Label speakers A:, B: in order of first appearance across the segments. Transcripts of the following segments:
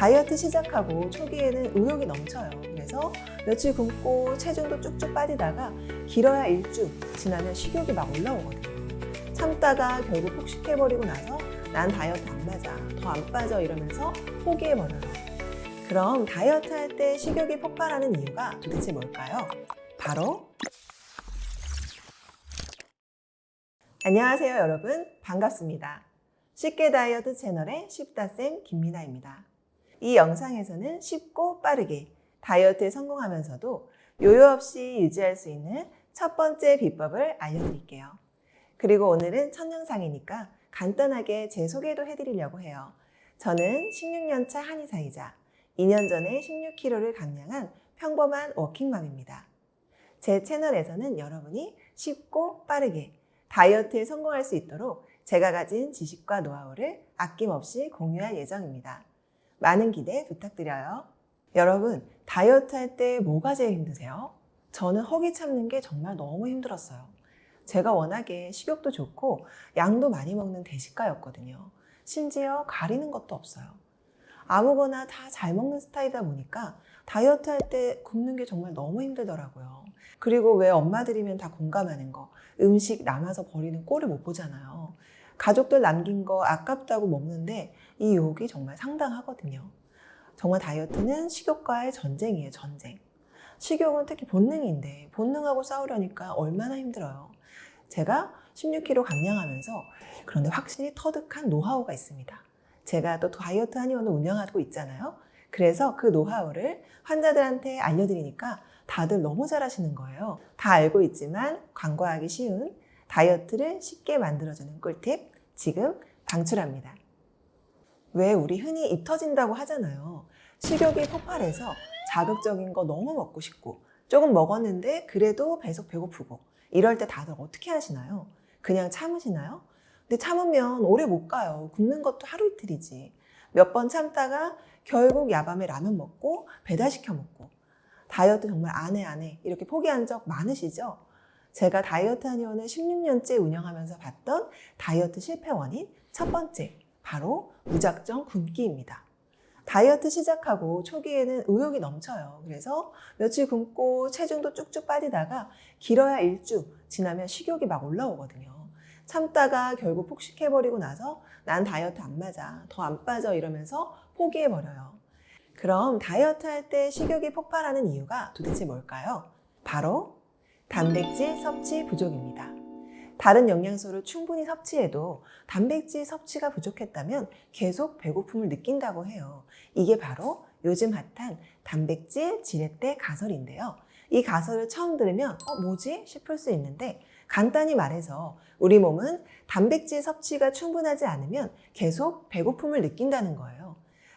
A: 다이어트 시작하고 초기에는 의욕이 넘쳐요. 그래서 며칠 굶고 체중도 쭉쭉 빠지다가 길어야 일주 지나면 식욕이 막 올라오거든요. 참다가 결국 폭식해버리고 나서 난 다이어트 안 맞아, 더 안 빠져 이러면서 포기해버려요. 그럼 다이어트 할 때 식욕이 폭발하는 이유가 도대체 뭘까요? 바로 안녕하세요 여러분, 반갑습니다. 쉽게 다이어트 채널의 쉽다쌤 김미나입니다. 이 영상에서는 쉽고 빠르게 다이어트에 성공하면서도 요요 없이 유지할 수 있는 첫 번째 비법을 알려드릴게요. 그리고 오늘은 첫 영상이니까 간단하게 제 소개도 해드리려고 해요. 저는 16년차 한의사이자 2년 전에 16kg를 감량한 평범한 워킹맘입니다. 제 채널에서는 여러분이 쉽고 빠르게 다이어트에 성공할 수 있도록 제가 가진 지식과 노하우를 아낌없이 공유할 예정입니다. 많은 기대 부탁드려요. 여러분, 다이어트 할 때 뭐가 제일 힘드세요? 저는 허기 참는 게 정말 너무 힘들었어요. 제가 워낙에 식욕도 좋고 양도 많이 먹는 대식가였거든요. 심지어 가리는 것도 없어요. 아무거나 다 잘 먹는 스타일이다 보니까 다이어트 할 때 굶는 게 정말 너무 힘들더라고요. 그리고 왜 엄마들이면 다 공감하는 거, 음식 남아서 버리는 꼴을 못 보잖아요. 가족들 남긴 거 아깝다고 먹는데 이 욕이 정말 상당하거든요. 정말 다이어트는 식욕과의 전쟁이에요, 전쟁. 식욕은 특히 본능인데 본능하고 싸우려니까 얼마나 힘들어요. 제가 16kg 감량하면서 그런데 확실히 터득한 노하우가 있습니다. 제가 또 다이어트 한의원을 운영하고 있잖아요. 그래서 그 노하우를 환자들한테 알려드리니까 다들 너무 잘하시는 거예요. 다 알고 있지만 광고하기 쉬운 다이어트를 쉽게 만들어주는 꿀팁 지금 방출합니다. 왜 우리 흔히 입 터진다고 하잖아요. 식욕이 폭발해서 자극적인 거 너무 먹고 싶고 조금 먹었는데 그래도 계속 배고프고 이럴 때 다들 어떻게 하시나요? 그냥 참으시나요? 근데 참으면 오래 못 가요. 굶는 것도 하루 이틀이지. 몇 번 참다가 결국 야밤에 라면 먹고 배달시켜 먹고 다이어트 정말 안 해 이렇게 포기한 적 많으시죠? 제가 다이어트 한의원을 16년째 운영하면서 봤던 다이어트 실패 원인 첫 번째, 바로 무작정 굶기입니다. 다이어트 시작하고 초기에는 의욕이 넘쳐요. 그래서 며칠 굶고 체중도 쭉쭉 빠지다가 길어야 일주 지나면 식욕이 막 올라오거든요. 참다가 결국 폭식해버리고 나서 난 다이어트 안 맞아, 더 안 빠져 이러면서 포기해버려요. 그럼 다이어트 할 때 식욕이 폭발하는 이유가 도대체 뭘까요? 바로 단백질 섭취 부족입니다. 다른 영양소를 충분히 섭취해도 단백질 섭취가 부족했다면 계속 배고픔을 느낀다고 해요. 이게 바로 요즘 핫한 단백질 지렛대 가설인데요. 이 가설을 처음 들으면 뭐지? 싶을 수 있는데 간단히 말해서 우리 몸은 단백질 섭취가 충분하지 않으면 계속 배고픔을 느낀다는 거예요.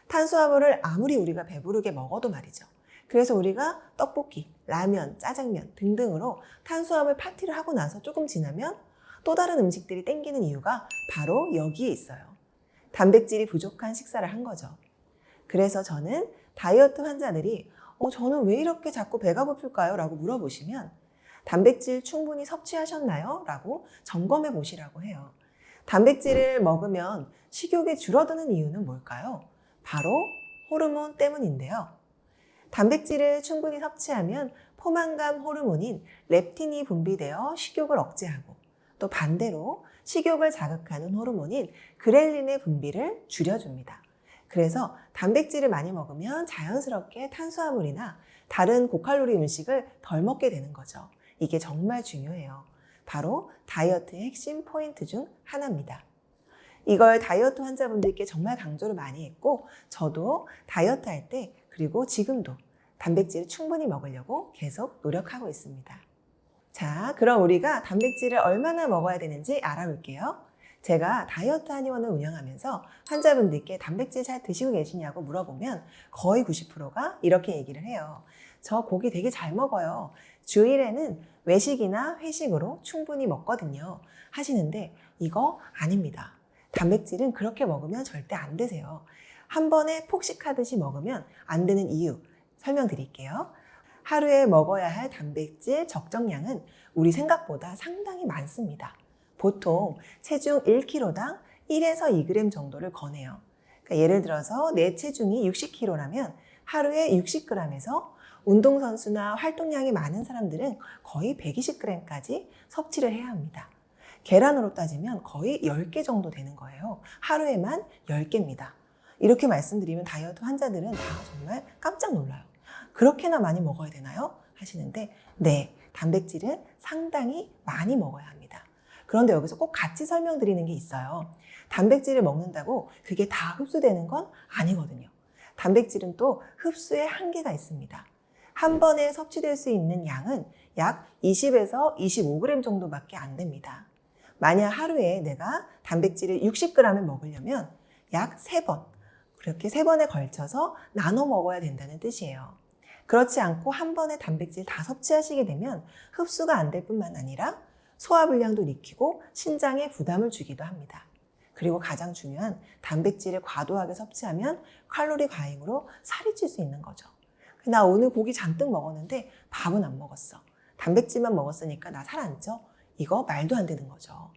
A: 탄수화물을 아무리 우리가 배부르게 먹어도 말이죠. 그래서 우리가 떡볶이, 라면, 짜장면 등등으로 탄수화물 파티를 하고 나서 조금 지나면 또 다른 음식들이 땡기는 이유가 바로 여기에 있어요. 단백질이 부족한 식사를 한 거죠. 그래서 저는 다이어트 환자들이 저는 왜 이렇게 자꾸 배가 고플까요? 라고 물어보시면 단백질 충분히 섭취하셨나요? 라고 점검해 보시라고 해요. 단백질을 먹으면 식욕이 줄어드는 이유는 뭘까요? 바로 호르몬 때문인데요. 단백질을 충분히 섭취하면 포만감 호르몬인 렙틴이 분비되어 식욕을 억제하고 또 반대로 식욕을 자극하는 호르몬인 그렐린의 분비를 줄여줍니다. 그래서 단백질을 많이 먹으면 자연스럽게 탄수화물이나 다른 고칼로리 음식을 덜 먹게 되는 거죠. 이게 정말 중요해요. 바로 다이어트의 핵심 포인트 중 하나입니다. 이걸 다이어트 환자분들께 정말 강조를 많이 했고 저도 다이어트 할 때 그리고 지금도 단백질을 충분히 먹으려고 계속 노력하고 있습니다. 자, 그럼 우리가 단백질을 얼마나 먹어야 되는지 알아볼게요. 제가 다이어트 한의원을 운영하면서 환자분들께 단백질 잘 드시고 계시냐고 물어보면 거의 90%가 이렇게 얘기를 해요. 저 고기 되게 잘 먹어요. 주일에는 외식이나 회식으로 충분히 먹거든요. 하시는데 이거 아닙니다. 단백질은 그렇게 먹으면 절대 안 되세요. 한 번에 폭식하듯이 먹으면 안 되는 이유 설명드릴게요. 하루에 먹어야 할 단백질 적정량은 우리 생각보다 상당히 많습니다. 보통 체중 1kg당 1에서 2g 정도를 권해요. 그러니까 예를 들어서 내 체중이 60kg라면 하루에 60g에서 운동선수나 활동량이 많은 사람들은 거의 120g까지 섭취를 해야 합니다. 계란으로 따지면 거의 10개 정도 되는 거예요. 하루에만 10개입니다. 이렇게 말씀드리면 다이어트 환자들은 다 정말 깜짝 놀라요. 그렇게나 많이 먹어야 되나요? 하시는데 네, 단백질은 상당히 많이 먹어야 합니다. 그런데 여기서 꼭 같이 설명드리는 게 있어요. 단백질을 먹는다고 그게 다 흡수되는 건 아니거든요. 단백질은 또 흡수에 한계가 있습니다. 한 번에 섭취될 수 있는 양은 약 20에서 25g 정도밖에 안 됩니다. 만약 하루에 내가 단백질을 60g을 먹으려면 약 3번, 그렇게 3번에 걸쳐서 나눠 먹어야 된다는 뜻이에요. 그렇지 않고 한 번에 단백질 다 섭취하시게 되면 흡수가 안 될 뿐만 아니라 소화불량도 일으키고 신장에 부담을 주기도 합니다. 그리고 가장 중요한 단백질을 과도하게 섭취하면 칼로리 과잉으로 살이 찔 수 있는 거죠. 나 오늘 고기 잔뜩 먹었는데 밥은 안 먹었어. 단백질만 먹었으니까 나 살 안 쪄? 이거 말도 안 되는 거죠.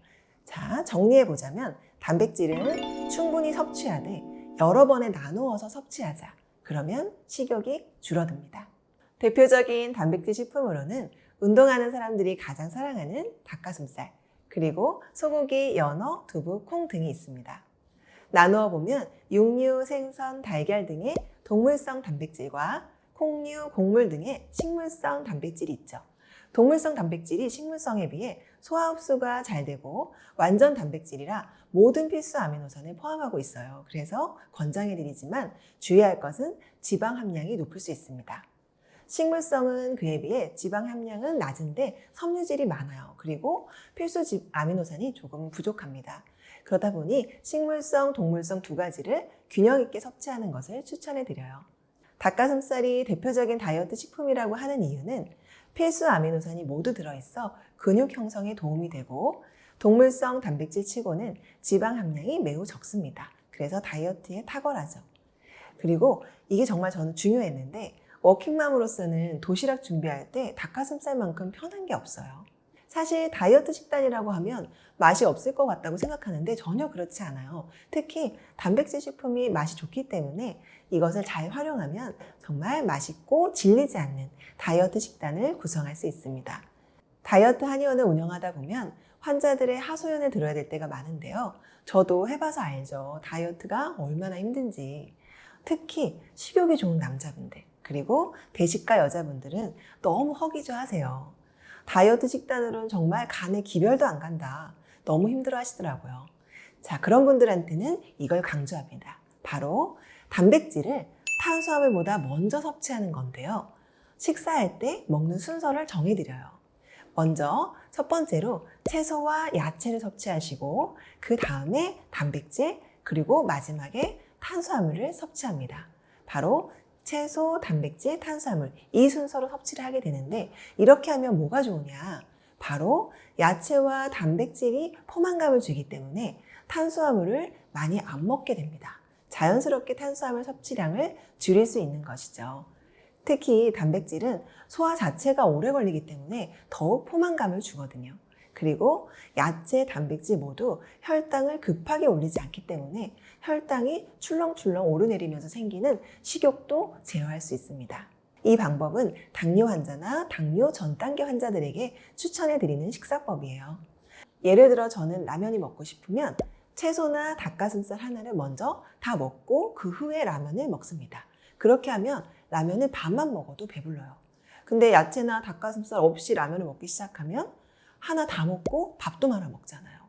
A: 자, 정리해보자면 단백질은 충분히 섭취하되 여러 번에 나누어서 섭취하자. 그러면 식욕이 줄어듭니다. 대표적인 단백질 식품으로는 운동하는 사람들이 가장 사랑하는 닭가슴살, 그리고 소고기, 연어, 두부, 콩 등이 있습니다. 나누어 보면 육류, 생선, 달걀 등의 동물성 단백질과 콩류, 곡물 등의 식물성 단백질이 있죠. 동물성 단백질이 식물성에 비해 소화 흡수가 잘 되고 완전 단백질이라 모든 필수 아미노산을 포함하고 있어요. 그래서 권장해드리지만 주의할 것은 지방 함량이 높을 수 있습니다. 식물성은 그에 비해 지방 함량은 낮은데 섬유질이 많아요. 그리고 필수 아미노산이 조금 부족합니다. 그러다 보니 식물성, 동물성 두 가지를 균형 있게 섭취하는 것을 추천해드려요. 닭가슴살이 대표적인 다이어트 식품이라고 하는 이유는 필수 아미노산이 모두 들어있어 근육 형성에 도움이 되고 동물성 단백질 치고는 지방 함량이 매우 적습니다. 그래서 다이어트에 탁월하죠. 그리고 이게 정말 저는 중요했는데 워킹맘으로서는 도시락 준비할 때 닭가슴살만큼 편한 게 없어요. 사실 다이어트 식단이라고 하면 맛이 없을 것 같다고 생각하는데 전혀 그렇지 않아요. 특히 단백질 식품이 맛이 좋기 때문에 이것을 잘 활용하면 정말 맛있고 질리지 않는 다이어트 식단을 구성할 수 있습니다. 다이어트 한의원을 운영하다 보면 환자들의 하소연을 들어야 될 때가 많은데요. 저도 해봐서 알죠. 다이어트가 얼마나 힘든지. 특히 식욕이 좋은 남자분들, 그리고 대식가 여자분들은 너무 허기져하세요. 다이어트 식단으로는 정말 간에 기별도 안 간다. 너무 힘들어 하시더라고요. 자, 그런 분들한테는 이걸 강조합니다. 바로 단백질을 탄수화물보다 먼저 섭취하는 건데요. 식사할 때 먹는 순서를 정해드려요. 먼저 첫 번째로 채소와 야채를 섭취하시고 그 다음에 단백질, 그리고 마지막에 탄수화물을 섭취합니다. 바로 채소, 단백질, 탄수화물 이 순서로 섭취를 하게 되는데 이렇게 하면 뭐가 좋으냐? 바로 야채와 단백질이 포만감을 주기 때문에 탄수화물을 많이 안 먹게 됩니다. 자연스럽게 탄수화물 섭취량을 줄일 수 있는 것이죠. 특히 단백질은 소화 자체가 오래 걸리기 때문에 더욱 포만감을 주거든요. 그리고 야채, 단백질 모두 혈당을 급하게 올리지 않기 때문에 혈당이 출렁출렁 오르내리면서 생기는 식욕도 제어할 수 있습니다. 이 방법은 당뇨 환자나 당뇨 전 단계 환자들에게 추천해드리는 식사법이에요. 예를 들어 저는 라면이 먹고 싶으면 채소나 닭가슴살 하나를 먼저 다 먹고 그 후에 라면을 먹습니다. 그렇게 하면 라면을 반만 먹어도 배불러요. 근데 야채나 닭가슴살 없이 라면을 먹기 시작하면 하나 다 먹고 밥도 말아 먹잖아요.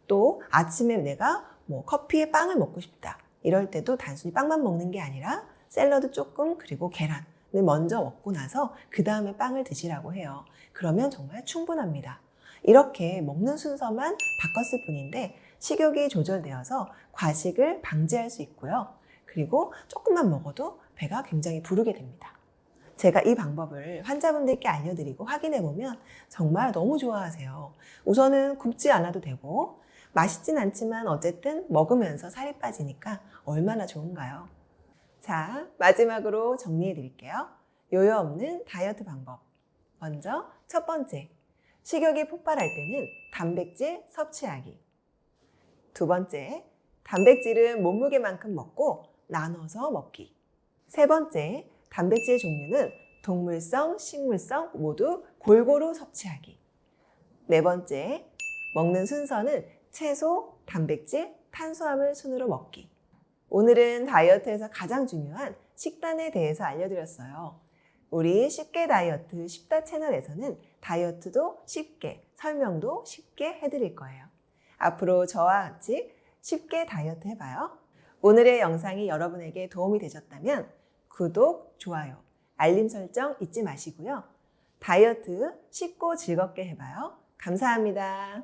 A: 또 아침에 내가 커피에 빵을 먹고 싶다. 이럴 때도 단순히 빵만 먹는 게 아니라 샐러드 조금 그리고 계란을 먼저 먹고 나서 그 다음에 빵을 드시라고 해요. 그러면 정말 충분합니다. 이렇게 먹는 순서만 바꿨을 뿐인데 식욕이 조절되어서 과식을 방지할 수 있고요. 그리고 조금만 먹어도 배가 굉장히 부르게 됩니다. 제가 이 방법을 환자분들께 알려드리고 확인해보면 정말 너무 좋아하세요. 우선은 굶지 않아도 되고 맛있진 않지만 어쨌든 먹으면서 살이 빠지니까 얼마나 좋은가요? 자, 마지막으로 정리해드릴게요. 요요 없는 다이어트 방법. 먼저 첫 번째, 식욕이 폭발할 때는 단백질 섭취하기. 두 번째, 단백질은 몸무게만큼 먹고 나눠서 먹기. 세 번째, 단백질 종류는 동물성, 식물성 모두 골고루 섭취하기. 네 번째, 먹는 순서는 채소, 단백질, 탄수화물 순으로 먹기. 오늘은 다이어트에서 가장 중요한 식단에 대해서 알려드렸어요. 우리 쉽게 다이어트 쉽다 채널에서는 다이어트도 쉽게, 설명도 쉽게 해드릴 거예요. 앞으로 저와 같이 쉽게 다이어트 해봐요. 오늘의 영상이 여러분에게 도움이 되셨다면 구독, 좋아요, 알림 설정 잊지 마시고요. 다이어트 쉽고 즐겁게 해봐요. 감사합니다.